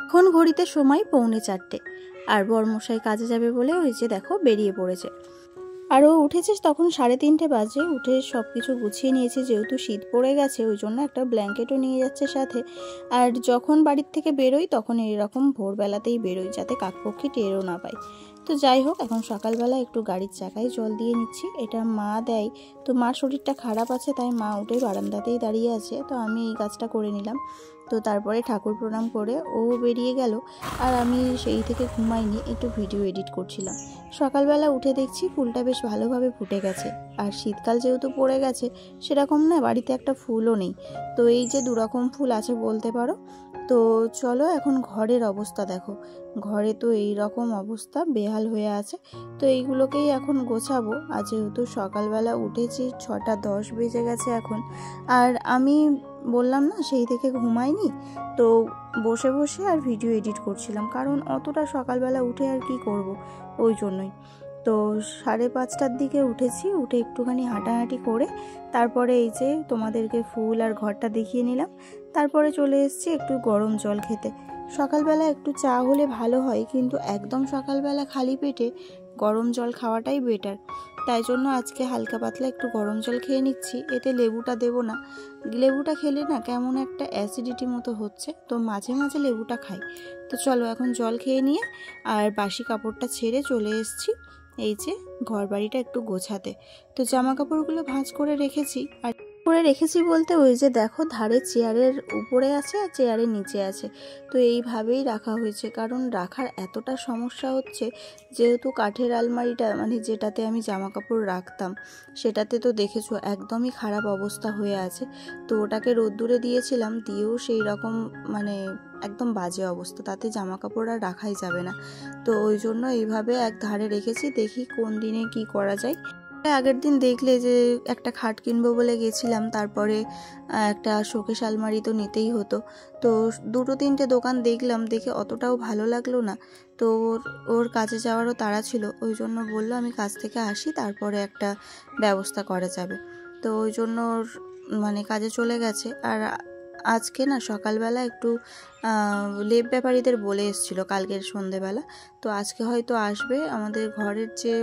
এখন ঘড়িতে সময় 3:45 আর বরমশাই কাজে যাবে বলে ওই যে দেখো বেরিয়ে পড়েছে। আর ও উঠেছে তখন 3:30 বাজে। উঠে সব কিছু গুছিয়ে নিয়েছে, যেহেতু শীত পড়ে গেছে ওই জন্য একটা ব্ল্যাঙ্কেটও নিয়ে যাচ্ছে সাথে। আর যখন বাড়ির থেকে বেরোই তখন এইরকম ভোরবেলাতেই বেরোই, যাতে কাকপক্ষী টেরও না পায়। তো যাই হোক, এখন সকালবেলা একটু গাড়ির চাকায় জল দিয়ে নিচ্ছি। এটা মা দেয়, তো মার শরীরটা খারাপ আছে তাই মা উঠে বারান্দাতেই দাঁড়িয়ে আছে, তো আমি এই কাজটা করে নিলাম। তো তারপরে ঠাকুর প্রণাম করে ও বেরিয়ে গেল, আর আমি সেই থেকে ঘুমাইনি, একটু ভিডিও এডিট করছিলাম। সকালবেলা উঠে দেখছি ফুলটা বেশ ভালোভাবে ফুটে গেছে। আর শীতকাল যেহেতু পড়ে গেছে, সেরকম না বাড়িতে একটা ফুলও নেই, তো এই যে 2 রকম ফুল আছে বলতে পারো। তো চলো এখন ঘরের অবস্থা দেখো, ঘরে তো এই রকম অবস্থা, বেহাল হয়ে আছে। তো এইগুলোকেই এখন গোছাবো। আর যেহেতু সকালবেলা উঠেছি 6:10 বেজে গেছে এখন, আর আমি বললাম না সেই থেকে ঘুমাইনি, তো বসে বসে আর ভিডিও এডিট করছিলাম, কারণ অতটা সকালবেলা উঠে আর কি করব, ওই জন্যই। তো 5:30টার দিকে উঠেছি, উঠে একটুখানি হাঁটাহাঁটি করে তারপরে এই যে তোমাদেরকে ফুল আর ঘরটা দেখিয়ে নিলাম। তারপরে চলে এসেছি একটু গরম জল খেতে। সকালবেলা একটু চা হলে ভালো হয়, কিন্তু একদম সকালবেলা খালি পেটে গরম জল খাওয়াটাই বেটার। তাই জন্য আজকে হালকা পাতলা একটু গরম জল খেয়ে নিচ্ছি। এতে লেবুটা দেবো না, লেবুটা খেলে না কেমন একটা অ্যাসিডিটি মতো হচ্ছে, তো মাঝে মাঝে লেবুটা খাই। তো চলো এখন জল খেয়ে নিয়ে আর বাসি কাপড়টা ছেড়ে চলে এসেছি এই যে ঘর বাড়িটা একটু গোছাতে। তো জামা কাপড়গুলো ভাঁজ করে রেখেছি, আর করে রেখেছি বলতে ওই যে দেখো ধারে চেয়ারের উপরে আছে আর চেয়ারের নিচে আছে, তো এইভাবেই রাখা হয়েছে। কারণ রাখার এতটা সমস্যা হচ্ছে, যেহেতু কাঠের আলমারিটা মানে যেটাতে আমি জামা কাপড় রাখতাম, সেটাতে তো দেখেছো একদমই খারাপ অবস্থা হয়ে আছে। তো ওটাকে রোদ্দুরে দিয়েছিলাম, দিয়েও সেই রকম মানে একদম বাজে অবস্থা, তাতে জামা কাপড় আর রাখাই যাবে না। তো ওই জন্য এইভাবে এক ধারে রেখেছি, দেখি কোন দিনে কি করা যায়। আগের দিন দেখলে যে একটা খাট কিনবো বলে গেছিলাম, তারপরে একটা শোকেস আলমারি তো নিতেই হতো। তো 2-3টে দোকান দেখলাম, দেখে অতটাও ভালো লাগলো না। তো ওর কাজে যাওয়ারও তাড়া ছিল, ওই জন্য বললো আমি কাজ থেকে আসি তারপরে একটা ব্যবস্থা করা যাবে। তো ওই জন্য ওর মানে কাজে চলে গেছে। আর আজকে না সকালবেলা একটু লেপ ব্যাপারীদের বলে এসেছিলো কালকের সন্ধেবেলা, তো আজকে হয়তো আসবে। আমাদের ঘরের যে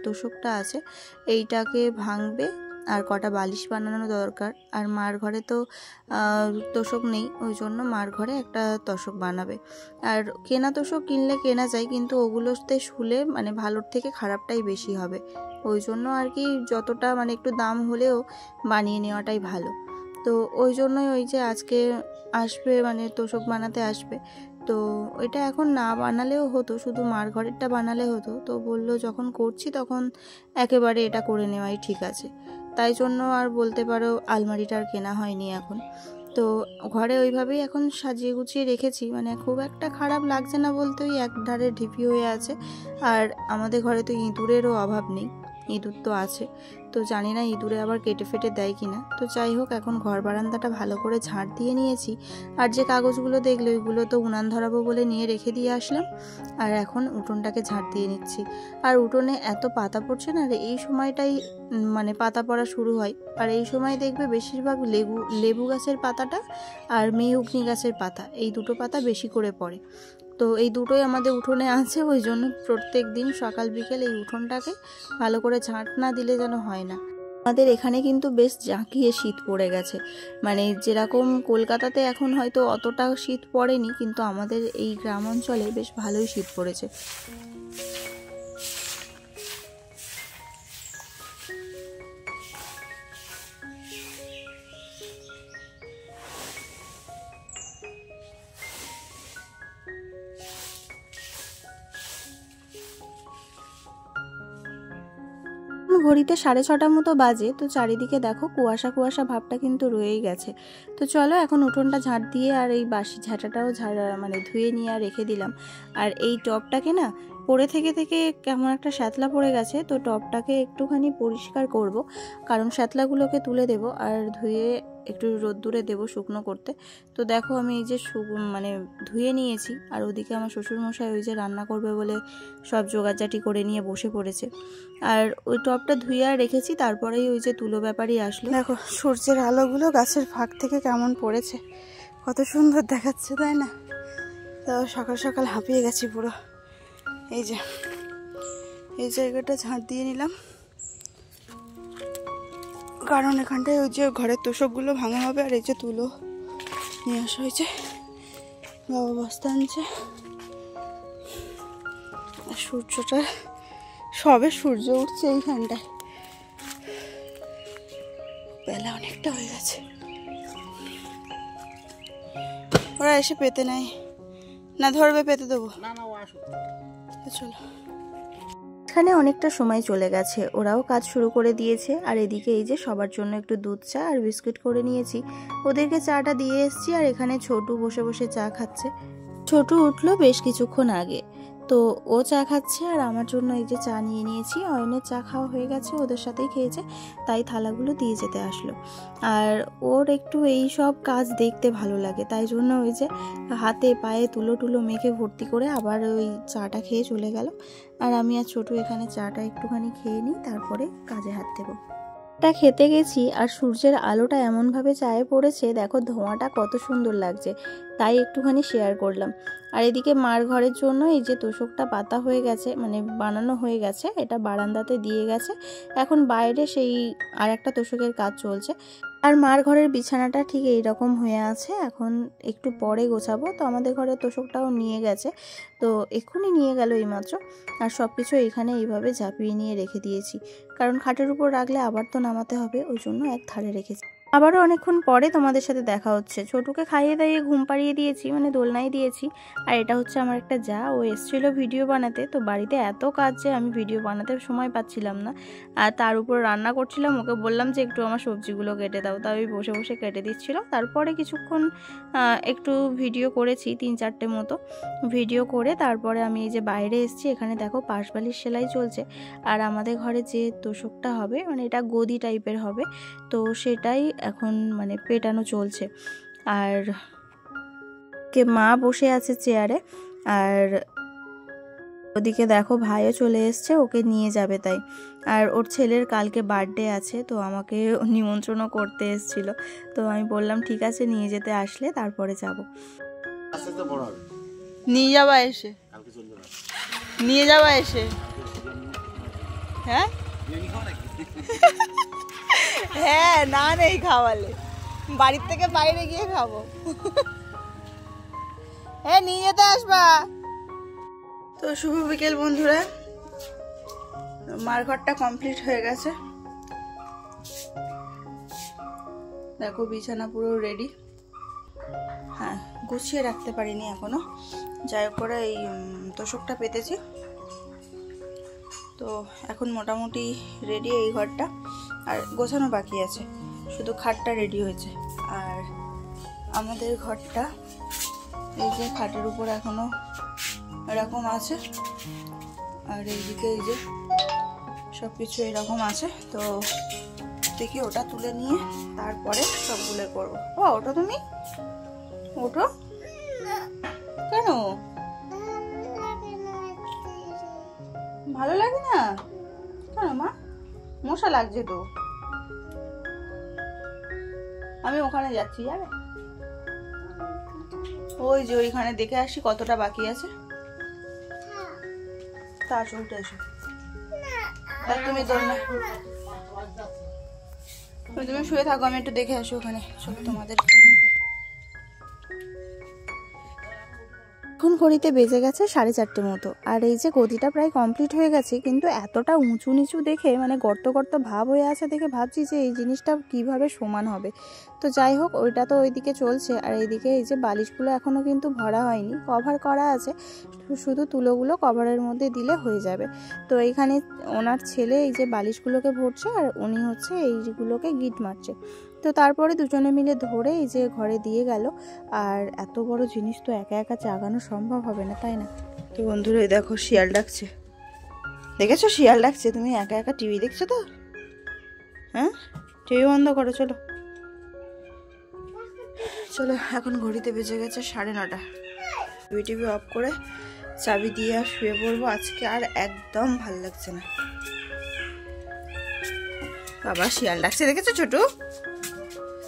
তোষকটা আছে এইটাকে ভাঙবে, আর কটা বালিশ বানানো দরকার। আর মার ঘরে তো তোষক নেই, ওই জন্য মার ঘরে একটা তোষক বানাবে। আর কেনা তোষক কিনলে কেনা যায়, কিন্তু ওগুলোতে শুলে মানে ভালোর থেকে খারাপটাই বেশি হবে, ওই জন্য আর কি যতটা মানে একটু দাম হলেও বানিয়ে নেওয়াটাই ভালো। তো ওই জন্যই ওই যে আজকে আসবে, মানে তোষক বানাতে আসবে। তো এটা এখন না বানালেও হতো, শুধু মার ঘরেরটা বানালে হতো। তো বললো যখন করছি তখন একেবারে এটা করে নেওয়াই ঠিক আছে, তাই জন্য আর বলতে পারো আলমারিটা আর কেনা হয়নি এখন। তো ঘরে ওইভাবেই এখন সাজিয়ে গুছিয়ে রেখেছি, মানে খুব একটা খারাপ লাগছে না বলতে, ওই এক ধারে ঢিপি হয়ে আছে। আর আমাদের ঘরে তো ইঁদুরেরও অভাব নেই, ইঁদুর তো আছে, তো জানি না ইঁদুরে আবার কেটে ফেটে দেয় কিনা। তো যাই হোক, এখন ঘর বারান্দাটা ভালো করে ঝাঁট দিয়ে নিয়েছি। আর যে কাগজগুলো দেখলে ওইগুলো তো উনান ধরাবো বলে নিয়ে রেখে দিয়ে আসলাম, আর এখন উঠোনটাকে ঝাঁট দিয়ে নিচ্ছি। আর উঠোনে এত পাতা পড়ছে না, আর এই সময়টাই মানে পাতা পড়া শুরু হয়। আর এই সময় দেখবে বেশিরভাগ লেবু গাছের পাতাটা আর মেহগনি গাছের পাতা, এই দুটো পাতা বেশি করে পড়ে। তো এই দুটোই আমাদের উঠোনে আছে, ওই জন্য প্রত্যেক দিন সকাল বিকেল এই উঠোনটাকে ভালো করে ঝাঁট না দিলে যেন হয় না। আমাদের এখানে কিন্তু বেশ জাঁকিয়ে শীত পড়ে গেছে, মানে যেরকম কলকাতাতে এখন হয়তো অতটা শীত পড়েনি, কিন্তু আমাদের এই গ্রাম অঞ্চলে বেশ ভালোই শীত পড়েছে। ঘড়িতে 6:30 মতো বাজে, তো চারিদিকে দেখো কুয়াশা কুয়াশা ভাবটা কিন্তু রয়েই গেছে। তো চলো এখন উঠোনটা ঝাঁট দিয়ে আর এই বাসি ঝাঁটাটাও মানে ধুয়ে নিয়ে আর রেখে দিলাম। আর এই টবটাকে না পড়ে থেকে থেকে কেমন একটা শ্যাতলা পড়ে গেছে, তো টবটাকে একটুখানি পরিষ্কার করব, কারণ শ্যাতলাগুলোকে তুলে দেব আর ধুয়ে একটু রোদ্দুরে দেবো শুকনো করতে। তো দেখো আমি এই যে মানে ধুয়ে নিয়েছি, আর ওদিকে আমার শ্বশুরমশাই ওই যে রান্না করবে বলে সব জোগাড়জাটি করে নিয়ে বসে পড়েছে। আর ওই টবটা ধুয়ে আর রেখেছি, তারপরেই ওই যে তুলো ব্যাপারই আসলো। দেখো সূর্যের আলোগুলো গাছের ফাঁক থেকে কেমন পড়েছে, কত সুন্দর দেখাচ্ছে তাই না। তো তো সকাল সকাল হাঁপিয়ে গেছি পুরো। এই যে এই জায়গাটা ঝাঁট দিয়ে নিলাম, কারণ এখানটায় ওই যে ঘরের তোষকগুলো ভাঙা হবে। আর এই যে তুলো নিয়ে আসা হয়েছে, বাবা বস্তা আনছে। আর সূর্যটা সবে সূর্য উঠছে এইখানটায়, বেলা অনেকটা হয়ে গেছে। ওরা এসে পেতে নাই না, ধরবে পেতে দেবো না। চলো, এখানে অনেকটা সময় চলে গেছে, ওরাও কাজ শুরু করে দিয়েছে। আর এদিকে এই যে সবার জন্য একটু দুধ চা আর বিস্কুট করে নিয়েছি, ওদেরকে চাটা দিয়ে এসেছি। আর এখানে ছোটু বসে বসে চা খাচ্ছে। ছোটু উঠলো বেশ কিছুক্ষণ আগে, তো ও চা খাচ্ছে। আর আমার জন্য এই যে চা নিয়ে নিয়েছি, অয়নের চা খাওয়া হয়ে গেছে, ওদের সাথেই খেয়েছে, তাই থালাগুলো দিয়ে যেতে আসলো। আর ওর একটু এই সব কাজ দেখতে ভালো লাগে, তাই জন্য ওই যে হাতে পায়ে তুলো টুলো মেখে ভর্তি করে আবার ওই চাটা খেয়ে চলে গেল। আর আমি আর ছোটু এখানে চাটা একটুখানি খেয়ে নিই, তারপরে কাজে হাত দেবো। টা খেতে গেছি আর সূর্যের আলোটা এমনভাবে চায়ে পড়েছে, দেখো ধোঁয়াটা কত সুন্দর লাগছে, তাই একটুখানি শেয়ার করলাম। আর এদিকে মার ঘরের জন্য এই যে তোষকটা পাতা হয়ে গেছে, মানে বানানো হয়ে গেছে, এটা বারান্দাতে দিয়ে গেছে। এখন বাইরে সেই আর একটা তোষকের কাজ চলছে। আর মার ঘরের বিছানাটা ঠিক এইরকম হয়ে আছে, এখন একটু পরে গোছাবো। তো আমাদের ঘরের তোষকটাও নিয়ে গেছে, তো এক্ষুনি নিয়ে গেল এইমাত্র। আর সব কিছু এইখানে এইভাবে ঝাঁপিয়ে নিয়ে রেখে দিয়েছি, কারণ খাটের উপর রাখলে আবার তো নামাতে হবে, ওই জন্য এক ধারে রেখেছি। আবারও অনেকক্ষণ পরে তোমাদের সাথে দেখা হচ্ছে। ছোটুকে খাইয়ে দাইয়ে ঘুম পাড়িয়ে দিয়েছি, মানে দোলনায় দিয়েছি। আর এটা হচ্ছে আমার একটা যা, ও এসেছিলো ভিডিও বানাতে। তো বাড়িতে এত কাজ যে আমি ভিডিও বানাতে সময় পাচ্ছিলাম না, আর তার উপর রান্না করছিলাম। ওকে বললাম যে একটু আমার সবজিগুলো কেটে দাও, তাও ওই বসে বসে কেটে দিচ্ছিল। তারপরে কিছুক্ষণ একটু ভিডিও করেছি, 3-4টে মতো ভিডিও করে তারপরে আমি এই যে বাইরে এসেছি। এখানে দেখো পাশবালির সেলাই চলছে। আর আমাদের ঘরে যে তোষকটা হবে, মানে এটা গদি টাইপের হবে, তো সেটাই এখন মানে পেটানো চলছে। আর কে মা বসে আছে চেয়ারে, আর ওদিকে দেখো ভাইও চলে এসছে, ওকে নিয়ে যাবে তাই। আর ওর ছেলের কালকে বার্থডে আছে, তো আমাকে নিমন্ত্রণও করতে এসেছিল। তো আমি বললাম ঠিক আছে, নিয়ে যেতে আসলে তারপরে যাব। নিয়ে যাবা এসে, নিয়ে যাবা এসে। হ্যাঁ হ্যাঁ, না নেই খাওয়ালে, বাড়ির থেকে বাইরে গিয়ে খাবো। হ্যাঁ, নিয়ে যেতে আসবা। তো শুভ বিকেল বন্ধুরা, মার ঘরটা কমপ্লিট হয়ে গেছে। দেখো বিছানা পুরো রেডি। হ্যাঁ, গুছিয়ে রাখতে পারিনি এখনো, যাই হোক করে এই তোষকটা পেতেছি। তো এখন মোটামুটি রেডি এই ঘরটা, আর গোছানো বাকি আছে, শুধু খাটটা রেডি হয়েছে। আর আমাদের ঘরটা এই যে খাটের উপর এখনো এরকম আছে, আর এইদিকে এই যে সব কিছু এরকম আছে। তো দেখি ওটা তুলে নিয়ে তারপরে সবগুলো করবো। ও ওটা তুমি ওটো কেন, ভালো লাগে না কেন মা? মশা লাগছে তো, আমি ওখানে যাচ্ছি, যাবে? ওই যে ওইখানে দেখে আসি কতটা বাকি আছে। তা আসো, উঠে এসো। তুমি তুমি শুয়ে থাকো, আমি একটু দেখে আসি ওখানে সব তোমাদের। এখন ঘড়িতে বেজে গেছে 4:30 মতো। আর এই যে গদিটা প্রায় কমপ্লিট হয়ে গেছে, কিন্তু এতটা উঁচু নিচু দেখে, মানে গর্ত গর্ত ভাব হয়ে আছে দেখে ভাবছি যে এই জিনিসটা কিভাবে সমান হবে। তো যাই হোক, ওইটা তো ওইদিকে চলছে। আর এইদিকে এই যে বালিশগুলো এখনো কিন্তু ভরা হয়নি, কভার করা আছে, শুধু তুলোগুলো কভারের মধ্যে দিলে হয়ে যাবে। তো এইখানে ওনার ছেলে এই যে বালিশগুলোকে ভরছে, আর উনি হচ্ছে এইগুলোকে গিট মারছে। তো তারপরে দুজনে মিলে ধরে এই যে ঘরে দিয়ে গেল। আর এত বড় জিনিস তো একা একা চাগানো সম্ভব হবে না, তাই না? তো বন্ধুরা দেখো শিয়াল ডাকছে, দেখেছো শিয়াল ডাকছে? তুমি একা একা টিভি দেখছো তো? হ্যাঁ, টিভি বন্ধ করো, চলো চলো। এখন ঘড়িতে বেজে গেছে 9:30। টিভি অফ করে চাবি দিয়ে আর শুয়ে পড়বো। আজকে আর একদম ভাল লাগছে না। বাবা শিয়াল ডাকছে, দেখেছো ছোট?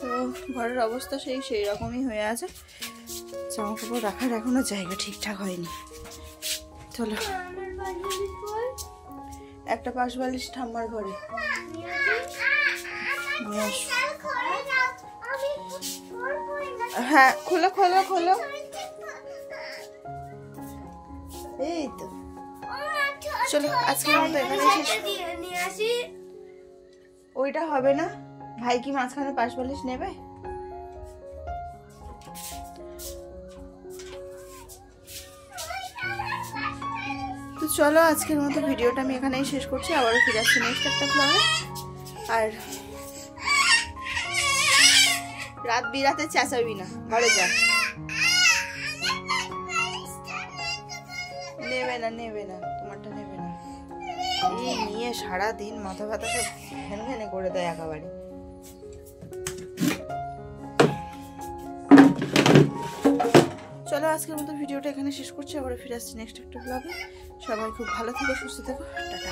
তো ঘরের অবস্থা সেই রকমই হয়ে আছে। জামা কাপড় রাখার এখনো জায়গা ঠিকঠাক হয়নি। চলো, একটা পাশ বালিশ ঠাম্মার ঘরে নিয়ে আসো। হ্যাঁ, খোলো খোলো খোলো। এই তো, চলো আজকের মতো এখানে শেষ। ওইটা হবে না, ভাই কি মাঝখানে পাশ বালিশ নেবে? তো চলো আজকের মতো ভিডিওটা আমি এখানেই শেষ করছি। আবারও ফিরে আসছি নেক্সট একটা ব্লগে। আর রাত বিরাতে চেঁচাবি না, ঘরে যা। নেবে না, নেবে না, তোমারটা নেবে না। এই নিয়ে সারাদিন মাথা ব্যথা সব ঘ্যান ঘ্যানে করে দেয় একেবারে। চলো আজকের মতো ভিডিওটা এখানে শেষ করছি। আবার ফিরে আসছি নেক্সট একটা ব্লগে। সবাই খুব ভালো থেকো, সুস্থ থেকো, টাটা।